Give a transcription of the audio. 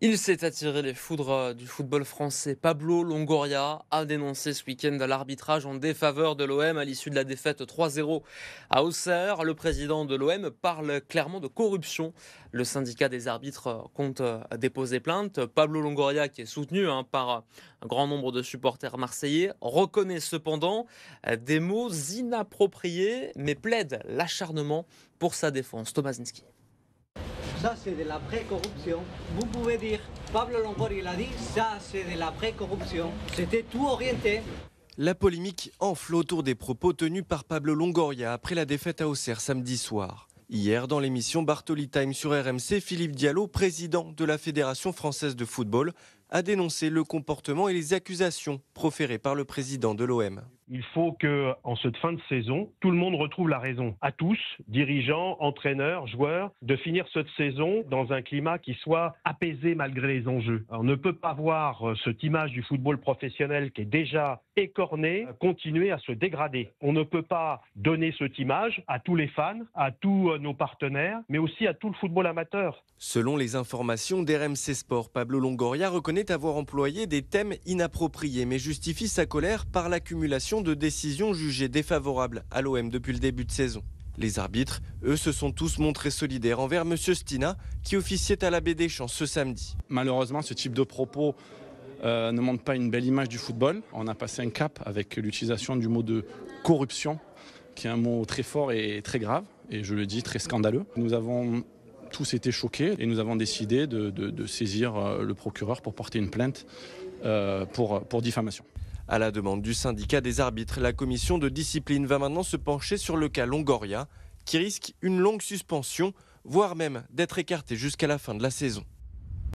Il s'est attiré les foudres du football français. Pablo Longoria a dénoncé ce week-end l'arbitrage en défaveur de l'OM à l'issue de la défaite 3-0 à Auxerre. Le président de l'OM parle clairement de corruption. Le syndicat des arbitres compte déposer plainte. Pablo Longoria, qui est soutenu par un grand nombre de supporters marseillais, reconnaît cependant des mots inappropriés, mais plaide l'acharnement pour sa défense. Thomas Zinski. Ça, c'est de la vraie corruption. Vous pouvez dire, Pablo Longoria l'a dit, ça, c'est de la vraie corruption. C'était tout orienté. La polémique enfle autour des propos tenus par Pablo Longoria après la défaite à Auxerre samedi soir. Hier, dans l'émission Bartoli Time sur RMC, Philippe Diallo, président de la Fédération française de football, a dénoncé le comportement et les accusations proférées par le président de l'OM. Il faut qu'en cette fin de saison, tout le monde retrouve la raison. À tous, dirigeants, entraîneurs, joueurs, de finir cette saison dans un climat qui soit apaisé malgré les enjeux. On ne peut pas voir cette image du football professionnel qui est déjà écornée continuer à se dégrader. On ne peut pas donner cette image à tous les fans, à tous nos partenaires, mais aussi à tout le football amateur. Selon les informations d'RMC Sport, Pablo Longoria reconnaît avoir employé des thèmes inappropriés, mais justifie sa colère par l'accumulation de décisions jugées défavorables à l'OM depuis le début de saison. Les arbitres, eux, se sont tous montrés solidaires envers M. Stina, qui officiait à la Baie des Champs ce samedi. Malheureusement, ce type de propos ne montre pas une belle image du football. On a passé un cap avec l'utilisation du mot de corruption, qui est un mot très fort et très grave, et je le dis, très scandaleux. Nous avons tous été choqués et nous avons décidé de saisir le procureur pour porter une plainte pour diffamation. À la demande du syndicat des arbitres, la commission de discipline va maintenant se pencher sur le cas Longoria, qui risque une longue suspension, voire même d'être écarté jusqu'à la fin de la saison.